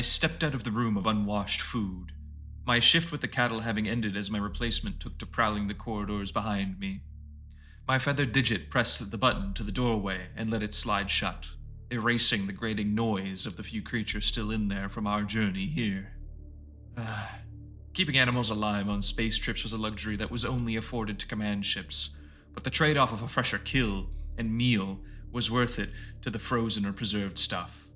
I stepped out of the room of unwashed food, my shift with the cattle having ended as my replacement took to prowling the corridors behind me. My feathered digit pressed the button to the doorway and let it slide shut, erasing the grating noise of the few creatures still in there from our journey here. Keeping animals alive on space trips was a luxury that was only afforded to command ships, but the trade-off of a fresher kill and meal was worth it to the frozen or preserved stuff.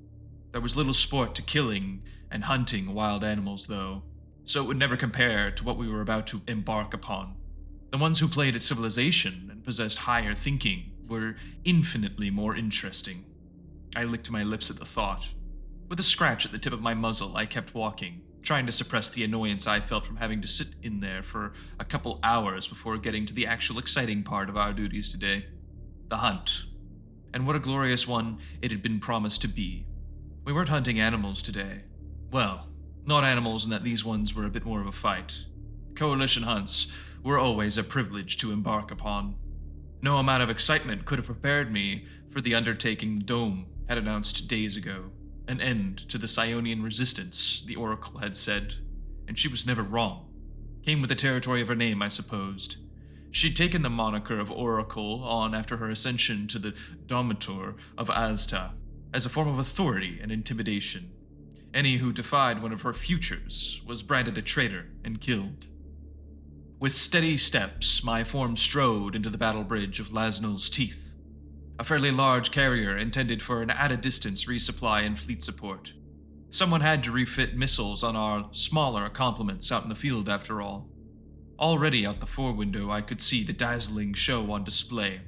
There was little sport to killing and hunting wild animals, though, so it would never compare to what we were about to embark upon. The ones who played at Civilization and possessed higher thinking were infinitely more interesting. I licked my lips at the thought. With a scratch at the tip of my muzzle, I kept walking, trying to suppress the annoyance I felt from having to sit in there for a couple hours before getting to the actual exciting part of our duties today. The hunt. And what a glorious one it had been promised to be. We weren't hunting animals today. Well, not animals in that these ones were a bit more of a fight. Coalition hunts were always a privilege to embark upon. No amount of excitement could have prepared me for the undertaking the Dome had announced days ago. An end to the Psionian resistance, the Oracle had said, and she was never wrong. Came with the territory of her name, I supposed. She'd taken the moniker of Oracle on after her ascension to the Domitor of Azta, as a form of authority and intimidation. Any who defied one of her futures was branded a traitor and killed. With steady steps, my form strode into the battle bridge of Lasnell's Teeth, a fairly large carrier intended for an at-a-distance resupply and fleet support. Someone had to refit missiles on our smaller complements out in the field, after all. Already out the forewindow, I could see the dazzling show on display.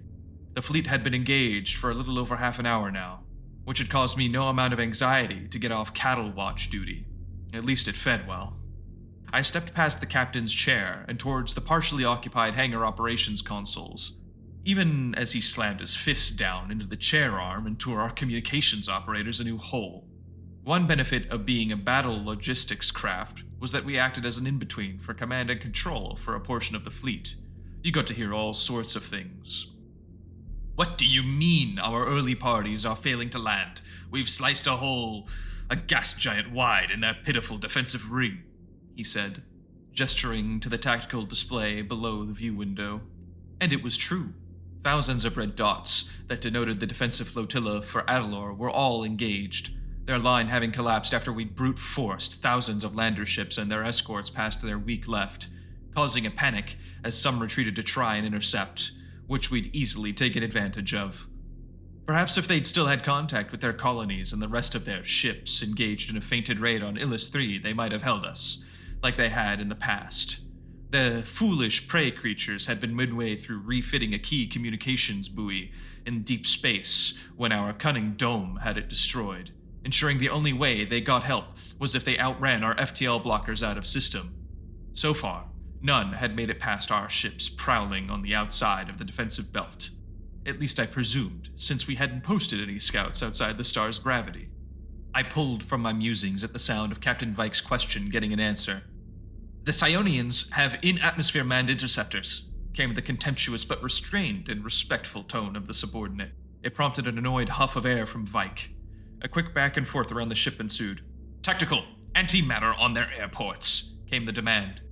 The fleet had been engaged for a little over half an hour now, which had caused me no amount of anxiety to get off cattle watch duty. At least it fed well. I stepped past the captain's chair and towards the partially occupied hangar operations consoles, even as he slammed his fist down into the chair arm and tore our communications operators a new hole. One benefit of being a battle logistics craft was that we acted as an in-between for command and control for a portion of the fleet. You got to hear all sorts of things. "What do you mean our early parties are failing to land? We've sliced a gas giant wide in that pitiful defensive ring," he said, gesturing to the tactical display below the view window. And it was true. Thousands of red dots that denoted the defensive flotilla for Atalor were all engaged, their line having collapsed after we'd brute forced thousands of lander ships and their escorts past their weak left, causing a panic as some retreated to try and intercept, which we'd easily taken advantage of. Perhaps if they'd still had contact with their colonies and the rest of their ships engaged in a feinted raid on Illis 3, they might have held us, like they had in the past. The foolish prey creatures had been midway through refitting a key communications buoy in deep space when our cunning dome had it destroyed, ensuring the only way they got help was if they outran our FTL blockers out of system. So far, none had made it past our ships prowling on the outside of the defensive belt. At least I presumed, since we hadn't posted any scouts outside the star's gravity. I pulled from my musings at the sound of Captain Vike's question getting an answer. "The Psionians have in-atmosphere manned interceptors," came the contemptuous but restrained and respectful tone of the subordinate. It prompted an annoyed huff of air from Vike. A quick back and forth around the ship ensued. "Tactical, antimatter on their airports," came the demand.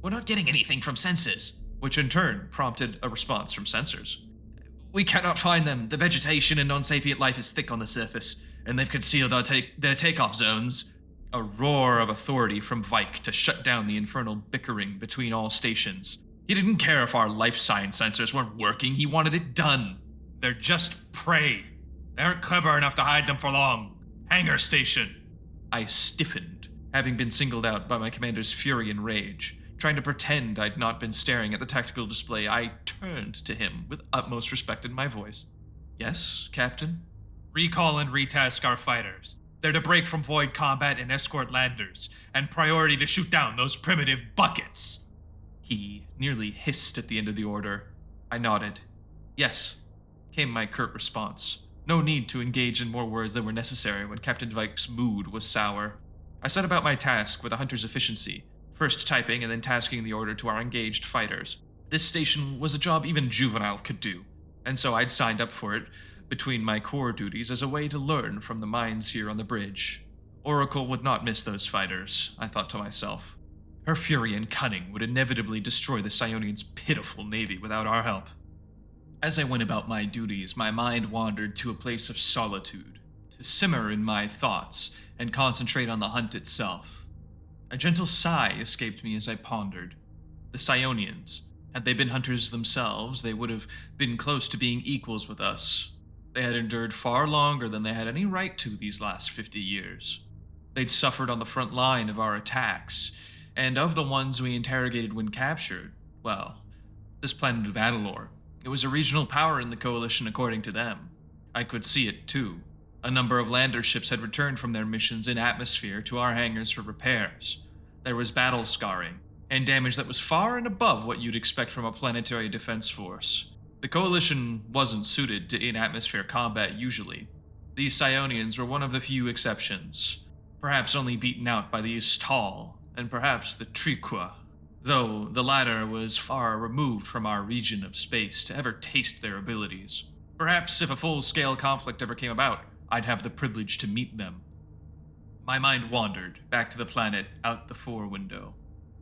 "We're not getting anything from sensors," which in turn prompted a response from sensors. "We cannot find them. The vegetation and non-sapient life is thick on the surface, and they've concealed their takeoff zones." A roar of authority from Vike to shut down the infernal bickering between all stations. He didn't care if our life science sensors weren't working, he wanted it done. "They're just prey. They aren't clever enough to hide them for long. Hangar station." I stiffened, having been singled out by my commander's fury and rage. Trying to pretend I'd not been staring at the tactical display, I turned to him with utmost respect in my voice. "Yes, Captain?" "Recall and retask our fighters. They're to break from void combat and escort landers, and priority to shoot down those primitive buckets." He nearly hissed at the end of the order. I nodded. "Yes," came my curt response. No need to engage in more words than were necessary when Captain Vike's mood was sour. I set about my task with a hunter's efficiency, first typing and then tasking the order to our engaged fighters. This station was a job even Juvenile could do, and so I'd signed up for it between my core duties as a way to learn from the minds here on the bridge. Oracle would not miss those fighters, I thought to myself. Her fury and cunning would inevitably destroy the Psionians' pitiful navy without our help. As I went about my duties, my mind wandered to a place of solitude, to simmer in my thoughts and concentrate on the hunt itself. A gentle sigh escaped me as I pondered. The Psionians, had they been hunters themselves, they would have been close to being equals with us. They had endured far longer than they had any right to these last 50 years. They'd suffered on the front line of our attacks, and of the ones we interrogated when captured, well, this planet of Atalor, it was a regional power in the Coalition according to them. I could see it, too. A number of lander ships had returned from their missions in atmosphere to our hangars for repairs. There was battle scarring, and damage that was far and above what you'd expect from a planetary defense force. The Coalition wasn't suited to in-atmosphere combat usually. These Psionians were one of the few exceptions, perhaps only beaten out by the Istal, and perhaps the Triqua, though the latter was far removed from our region of space to ever taste their abilities. Perhaps if a full-scale conflict ever came about, I'd have the privilege to meet them. My mind wandered back to the planet out the fore window.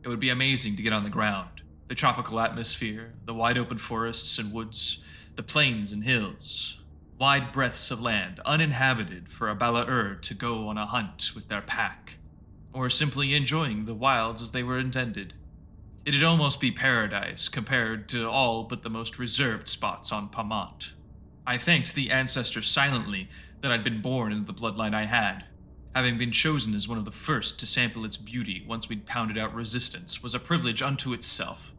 It would be amazing to get on the ground. The tropical atmosphere, the wide-open forests and woods, the plains and hills. Wide breadths of land, uninhabited for a Bala-ur to go on a hunt with their pack, or simply enjoying the wilds as they were intended. It'd almost be paradise compared to all but the most reserved spots on Pamont. I thanked the ancestors silently that I'd been born into the bloodline I had. Having been chosen as one of the first to sample its beauty once we'd pounded out resistance was a privilege unto itself.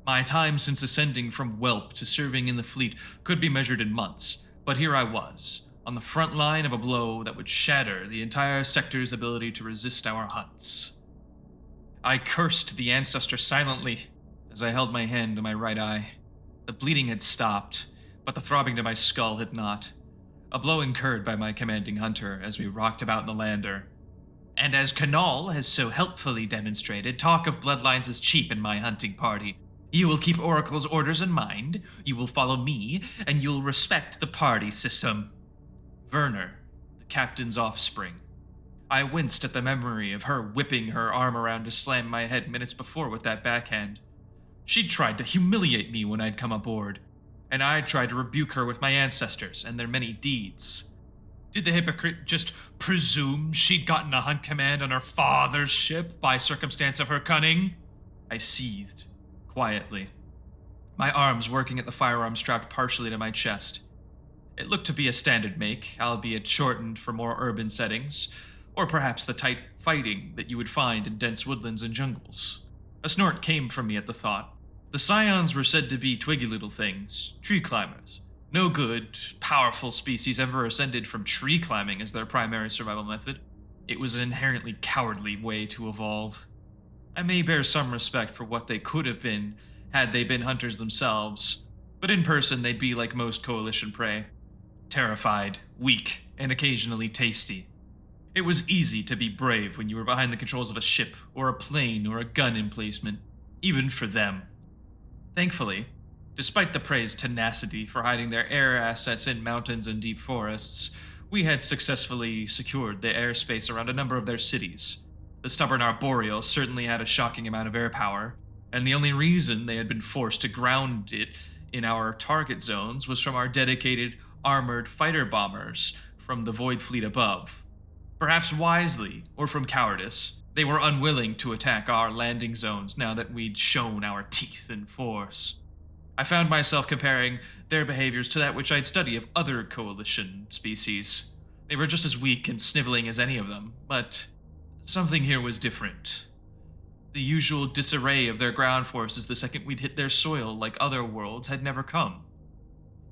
My time since ascending from whelp to serving in the fleet could be measured in months, but here I was, on the front line of a blow that would shatter the entire sector's ability to resist our hunts. I cursed the ancestor silently as I held my hand to my right eye. The bleeding had stopped, but the throbbing to my skull had not. A blow incurred by my commanding hunter as we rocked about in the lander. And as Canal has so helpfully demonstrated, talk of bloodlines is cheap in my hunting party. You will keep Oracle's orders in mind, you will follow me, and you'll respect the party system. Werner, the captain's offspring. I winced at the memory of her whipping her arm around to slam my head minutes before with that backhand. She'd tried to humiliate me when I'd come aboard, and I tried to rebuke her with my ancestors and their many deeds. Did the hypocrite just presume she'd gotten a hunt command on her father's ship by circumstance of her cunning? I seethed, quietly, my arms working at the firearm strapped partially to my chest. It looked to be a standard make, albeit shortened for more urban settings, or perhaps the tight fighting that you would find in dense woodlands and jungles. A snort came from me at the thought. The scions were said to be twiggy little things, tree climbers. No good, powerful species ever ascended from tree climbing as their primary survival method. It was an inherently cowardly way to evolve. I may bear some respect for what they could have been had they been hunters themselves, but in person they'd be like most Coalition prey. Terrified, weak, and occasionally tasty. It was easy to be brave when you were behind the controls of a ship, or a plane, or a gun emplacement, even for them. Thankfully, despite the prey's tenacity for hiding their air assets in mountains and deep forests, we had successfully secured the airspace around a number of their cities. The stubborn Arboreal certainly had a shocking amount of air power, and the only reason they had been forced to ground it in our target zones was from our dedicated armored fighter bombers from the Void Fleet above. Perhaps wisely, or from cowardice, they were unwilling to attack our landing zones now that we'd shown our teeth and force. I found myself comparing their behaviors to that which I'd studied of other Coalition species. They were just as weak and sniveling as any of them, but something here was different. The usual disarray of their ground forces the second we'd hit their soil like other worlds had never come.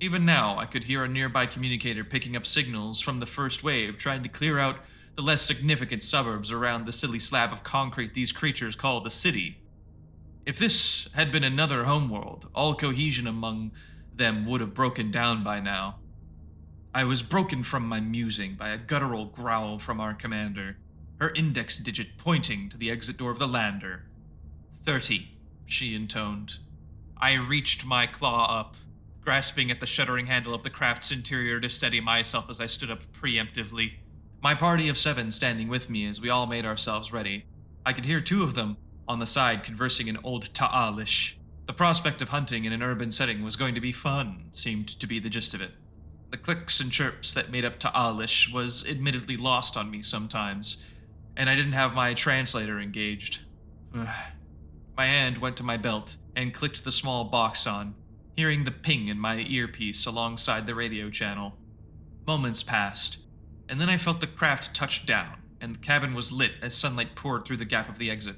Even now, I could hear a nearby communicator picking up signals from the first wave trying to clear out the less significant suburbs around the silly slab of concrete these creatures call the city. If this had been another homeworld, all cohesion among them would have broken down by now. I was broken from my musing by a guttural growl from our commander, her index digit pointing to the exit door of the lander. 30, she intoned. I reached my claw up, grasping at the shuttering handle of the craft's interior to steady myself as I stood up preemptively. My party of 7 standing with me as we all made ourselves ready. I could hear 2 of them on the side conversing in Old Ta'alish. The prospect of hunting in an urban setting was going to be fun, seemed to be the gist of it. The clicks and chirps that made up Ta'alish was admittedly lost on me sometimes, and I didn't have my translator engaged. My hand went to my belt and clicked the small box on, hearing the ping in my earpiece alongside the radio channel. Moments passed, and then I felt the craft touch down, and the cabin was lit as sunlight poured through the gap of the exit.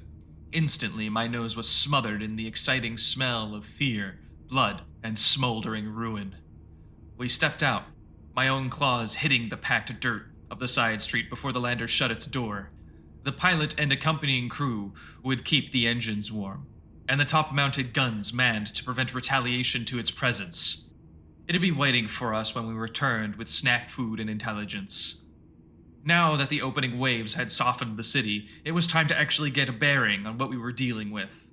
Instantly, my nose was smothered in the exciting smell of fear, blood, and smoldering ruin. We stepped out, my own claws hitting the packed dirt of the side street before the lander shut its door. The pilot and accompanying crew would keep the engines warm, and the top-mounted guns manned to prevent retaliation to its presence. It'd be waiting for us when we returned with snack food and intelligence. Now that the opening waves had softened the city, it was time to actually get a bearing on what we were dealing with.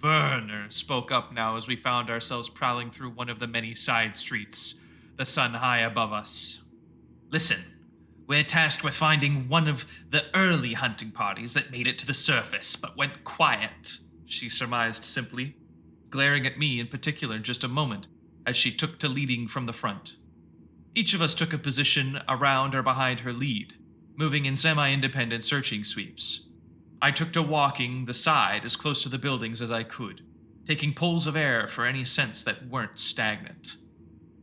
Werner spoke up now as we found ourselves prowling through one of the many side streets, the sun high above us. Listen, we're tasked with finding one of the early hunting parties that made it to the surface, but went quiet, she surmised simply, glaring at me in particular just a moment as she took to leading from the front. Each of us took a position around or behind her lead, moving in semi-independent searching sweeps. I took to walking the side as close to the buildings as I could, taking pulls of air for any scents that weren't stagnant.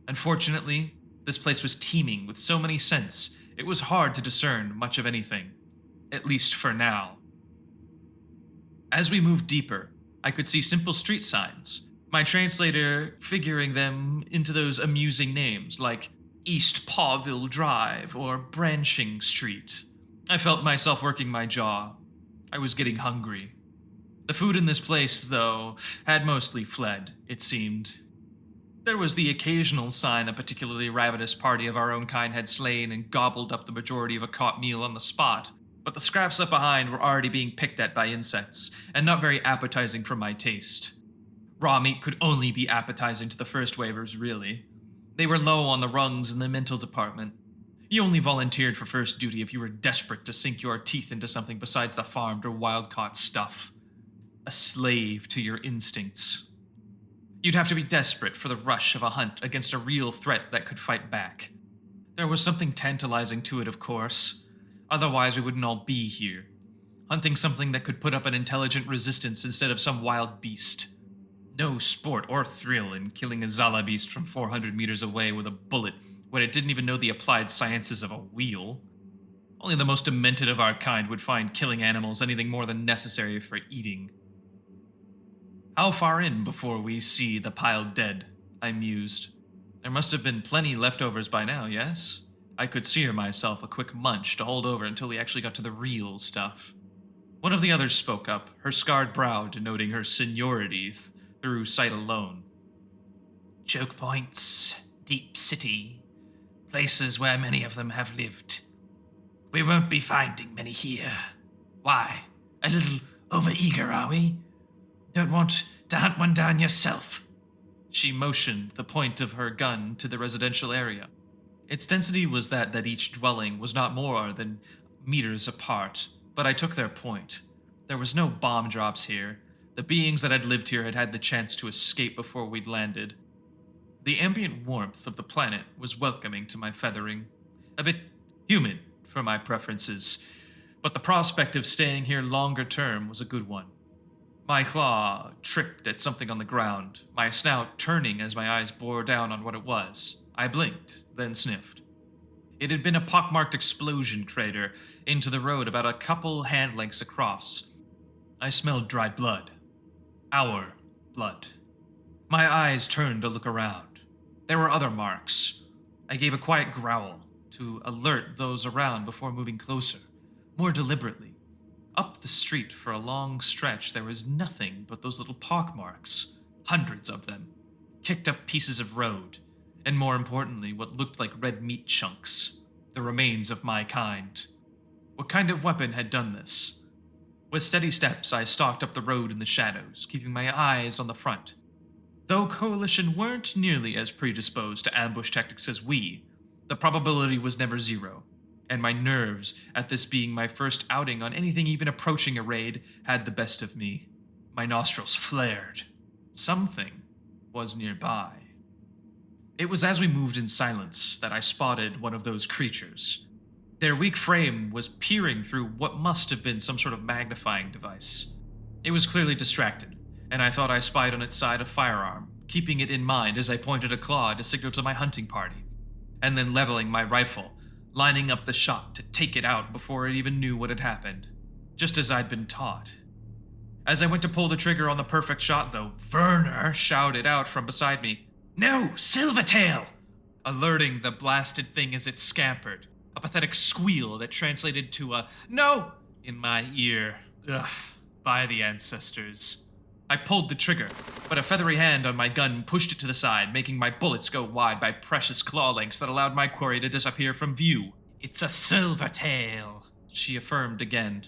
Unfortunately, this place was teeming with so many scents, it was hard to discern much of anything, at least for now. As we moved deeper, I could see simple street signs, my translator figuring them into those amusing names like East Pawville Drive or Branching Street. I felt myself working my jaw. I was getting hungry. The food in this place, though, had mostly fled, it seemed. There was the occasional sign a particularly ravenous party of our own kind had slain and gobbled up the majority of a caught meal on the spot, but the scraps left behind were already being picked at by insects, and not very appetizing for my taste. Raw meat could only be appetizing to the first wavers, really. They were low on the rungs in the mental department. You only volunteered for first duty if you were desperate to sink your teeth into something besides the farmed or wild-caught stuff. A slave to your instincts. You'd have to be desperate for the rush of a hunt against a real threat that could fight back. There was something tantalizing to it, of course. Otherwise, we wouldn't all be here. Hunting something that could put up an intelligent resistance instead of some wild beast. No sport or thrill in killing a Zala beast from 400 meters away with a bullet when it didn't even know the applied sciences of a wheel. Only the most demented of our kind would find killing animals anything more than necessary for eating. How far in before we see the piled dead? I mused. There must have been plenty leftovers by now, yes? I could sear myself a quick munch to hold over until we actually got to the real stuff. One of the others spoke up, her scarred brow denoting her seniority through sight alone. Choke points, deep city, places where many of them have lived. We won't be finding many here. Why? A little overeager, are we? Don't want to hunt one down yourself? She motioned the point of her gun to the residential area. Its density was that each dwelling was not more than meters apart, but I took their point. There was no bomb drops here. The beings that had lived here had had the chance to escape before we'd landed. The ambient warmth of the planet was welcoming to my feathering. A bit humid for my preferences, but the prospect of staying here longer term was a good one. My claw tripped at something on the ground, my snout turning as my eyes bore down on what it was. I blinked, then sniffed. It had been a pockmarked explosion crater into the road about a couple hand lengths across. I smelled dried blood. Our blood. My eyes turned to look around. There were other marks. I gave a quiet growl to alert those around before moving closer, more deliberately. Up the street for a long stretch, there was nothing but those little pockmarks, hundreds of them, kicked up pieces of road, and more importantly, what looked like red meat chunks, the remains of my kind. What kind of weapon had done this? With steady steps, I stalked up the road in the shadows, keeping my eyes on the front. Though Coalition weren't nearly as predisposed to ambush tactics as we, the probability was never zero. and my nerves, at this being my first outing on anything even approaching a raid, had the best of me. My nostrils flared. Something was nearby. It was as we moved in silence that I spotted one of those creatures. Their weak frame was peering through what must have been some sort of magnifying device. It was clearly distracted, and I thought I spied on its side a firearm, keeping it in mind as I pointed a claw to signal to my hunting party, and then leveling my rifle, lining up the shot to take it out before it even knew what had happened, just as I'd been taught. As I went to pull the trigger on the perfect shot, though, Werner shouted out from beside me, "No, Silvertail!" alerting the blasted thing as it scampered, a pathetic squeal that translated to a "No!" in my ear. Ugh, by the ancestors. I pulled the trigger, but a feathery hand on my gun pushed it to the side, making my bullets go wide by precious claw lengths that allowed my quarry to disappear from view. "It's a Silvertail," she affirmed again,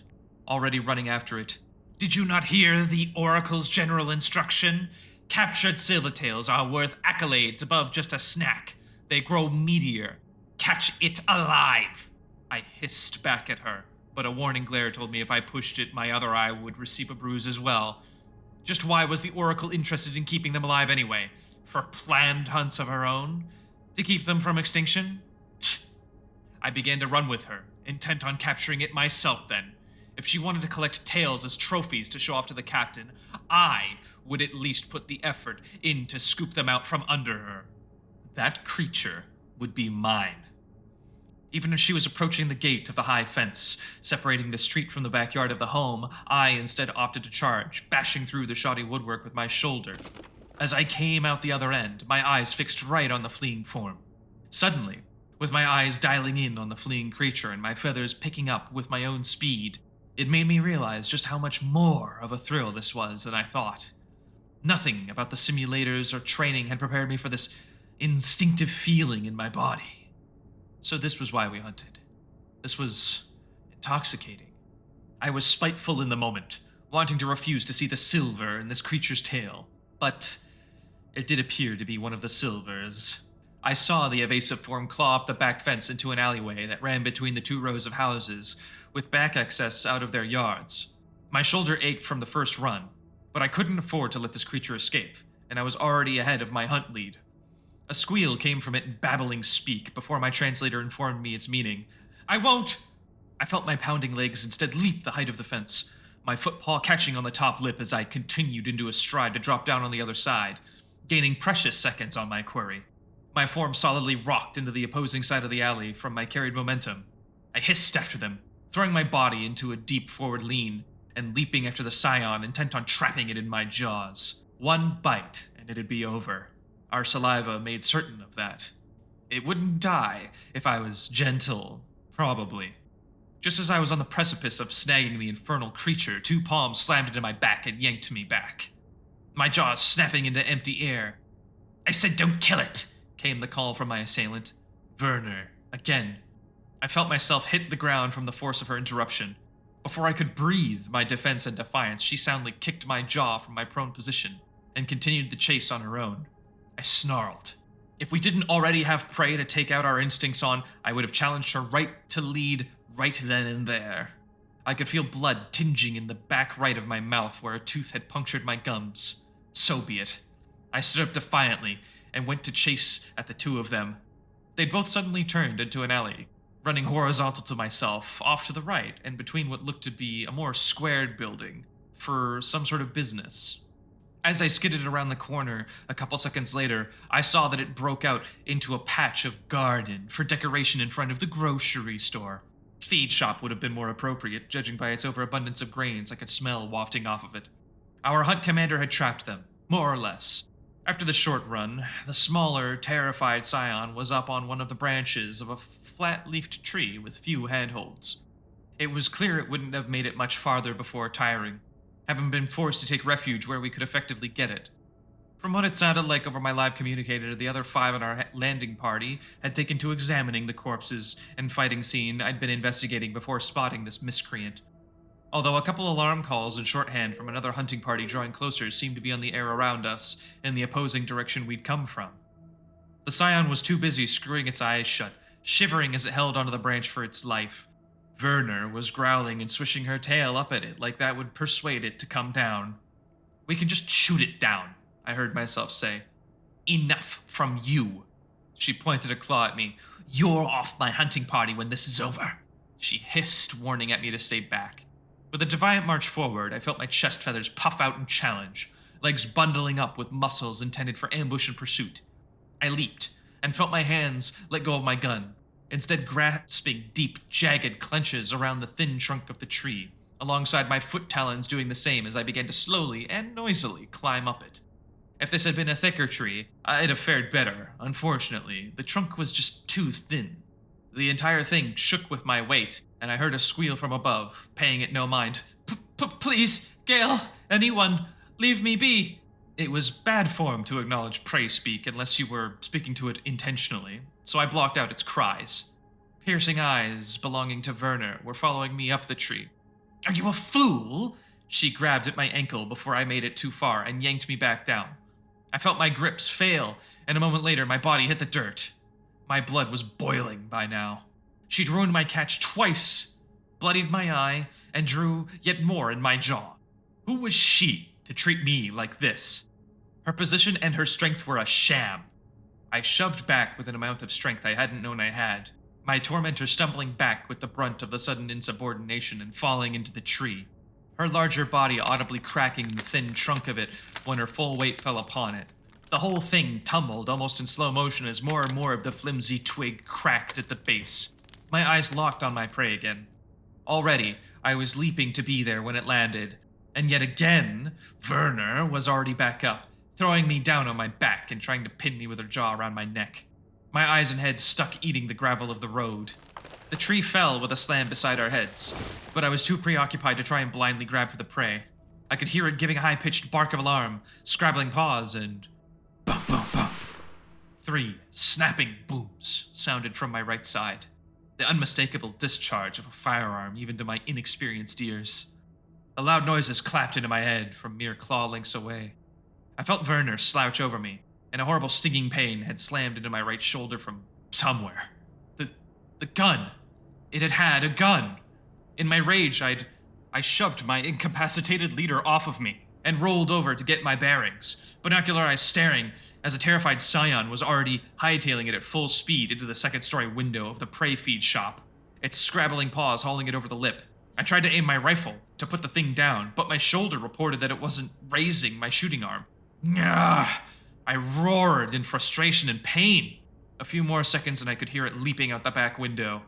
already running after it. "Did you not hear the Oracle's general instruction? Captured Silvertails are worth accolades above just a snack. They grow meatier. Catch it alive!" I hissed back at her, but a warning glare told me if I pushed it, my other eye would receive a bruise as well. Just why was the Oracle interested in keeping them alive anyway? For planned hunts of her own? To keep them from extinction? I began to run with her, intent on capturing it myself then. If she wanted to collect tails as trophies to show off to the captain, I would at least put the effort in to scoop them out from under her. That creature would be mine. Even as she was approaching the gate of the high fence, separating the street from the backyard of the home, I instead opted to charge, bashing through the shoddy woodwork with my shoulder. As I came out the other end, my eyes fixed right on the fleeing form. Suddenly, with my eyes dialing in on the fleeing creature and my feathers picking up with my own speed, it made me realize just how much more of a thrill this was than I thought. Nothing about the simulators or training had prepared me for this instinctive feeling in my body. So this was why we hunted. This was intoxicating. I was spiteful in the moment, wanting to refuse to see the silver in this creature's tail, but it did appear to be one of the silvers. I saw the evasive form claw up the back fence into an alleyway that ran between the 2 rows of houses, with back access out of their yards. My shoulder ached from the first run, but I couldn't afford to let this creature escape, and I was already ahead of my hunt lead. A squeal came from it in babbling speak before my translator informed me its meaning. "I won't!" I felt my pounding legs instead leap the height of the fence, my footpaw catching on the top lip as I continued into a stride to drop down on the other side, gaining precious seconds on my quarry. My form solidly rocked into the opposing side of the alley from my carried momentum. I hissed after them, throwing my body into a deep forward lean, and leaping after the scion, intent on trapping it in my jaws. One bite, and it'd be over. Our saliva made certain of that. It wouldn't die if I was gentle, probably. Just as I was on the precipice of snagging the infernal creature, 2 palms slammed into my back and yanked me back, my jaws snapping into empty air. "I said don't kill it!" came the call from my assailant. Werner, again. I felt myself hit the ground from the force of her interruption. Before I could breathe my defense and defiance, she soundly kicked my jaw from my prone position and continued the chase on her own. I snarled. If we didn't already have prey to take out our instincts on, I would have challenged her right to lead right then and there. I could feel blood tinging in the back right of my mouth where a tooth had punctured my gums. So be it. I stood up defiantly and went to chase at the 2 of them. They'd both suddenly turned into an alley, running horizontal to myself, off to the right and between what looked to be a more squared building for some sort of business. As I skidded around the corner a couple seconds later, I saw that it broke out into a patch of garden for decoration in front of the grocery store. Feed shop would have been more appropriate, judging by its overabundance of grains I could smell wafting off of it. Our hunt commander had trapped them, more or less. After the short run, the smaller, terrified scion was up on one of the branches of a flat-leafed tree with few handholds. It was clear it wouldn't have made it much farther before tiring, having been forced to take refuge where we could effectively get it. From what it sounded like over my live communicator, the other 5 in our landing party had taken to examining the corpses and fighting scene I'd been investigating before spotting this miscreant. Although a couple alarm calls in shorthand from another hunting party drawing closer seemed to be on the air around us, in the opposing direction we'd come from. The scion was too busy screwing its eyes shut shivering as it held onto the branch for its life. Werner was growling and swishing her tail up at it like that would persuade it to come down. "We can just shoot it down," I heard myself say. "Enough from you." She pointed a claw at me. "You're off my hunting party when this is over." She hissed, warning at me to stay back. With a defiant march forward, I felt my chest feathers puff out in challenge, legs bundling up with muscles intended for ambush and pursuit. I leaped, and felt my hands let go of my gun, instead grasping deep, jagged clenches around the thin trunk of the tree, alongside my foot talons doing the same as I began to slowly and noisily climb up it. If this had been a thicker tree, I'd have fared better. Unfortunately, the trunk was just too thin. The entire thing shook with my weight, and I heard a squeal from above, paying it no mind. Please, Gale, anyone, leave me be." It was bad form to acknowledge prey speak unless you were speaking to it intentionally, so I blocked out its cries. Piercing eyes belonging to Werner were following me up the tree. "Are you a fool?" She grabbed at my ankle before I made it too far and yanked me back down. I felt my grips fail, and a moment later my body hit the dirt. My blood was boiling by now. She'd ruined my catch twice, bloodied my eye, and drew yet more in my jaw. Who was she to treat me like this? Her position and her strength were a sham. I shoved back with an amount of strength I hadn't known I had, my tormentor stumbling back with the brunt of the sudden insubordination and falling into the tree, her larger body audibly cracking the thin trunk of it when her full weight fell upon it. The whole thing tumbled almost in slow motion as more and more of the flimsy twig cracked at the base. My eyes locked on my prey again. Already, I was leaping to be there when it landed, and yet again, Werner was already back up, throwing me down on my back and trying to pin me with her jaw around my neck. My eyes and head stuck eating the gravel of the road. The tree fell with a slam beside our heads, but I was too preoccupied to try and blindly grab for the prey. I could hear it giving a high-pitched bark of alarm, scrabbling paws, and bum, bum, bum. 3 snapping booms sounded from my right side, the unmistakable discharge of a firearm even to my inexperienced ears. The loud noises clapped into my head from mere claw lengths away. I felt Werner slouch over me, and a horrible stinging pain had slammed into my right shoulder from somewhere. The gun. It had a gun. In my rage, I shoved my incapacitated leader off of me and rolled over to get my bearings, binocular eyes staring as a terrified scion was already hightailing it at full speed into the second-story window of the prey feed shop, its scrabbling paws hauling it over the lip. I tried to aim my rifle to put the thing down, but my shoulder reported that it wasn't raising my shooting arm. Nyah! I roared in frustration and pain. A few more seconds and I could hear it leaping out the back window.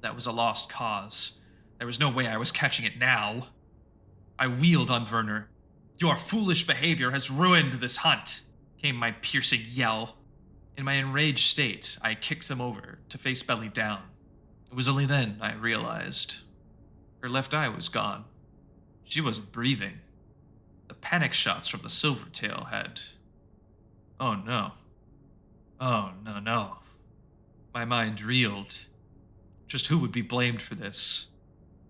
That was a lost cause. There was no way I was catching it now. I wheeled on Werner. "Your foolish behavior has ruined this hunt," came my piercing yell. In my enraged state, I kicked them over to face belly down. It was only then I realized. Her left eye was gone. She wasn't breathing. The panic shots from the silvertail had... Oh no. Oh no. My mind reeled. Just who would be blamed for this?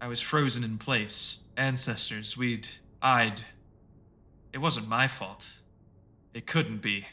I was frozen in place. Ancestors, It wasn't my fault. It couldn't be.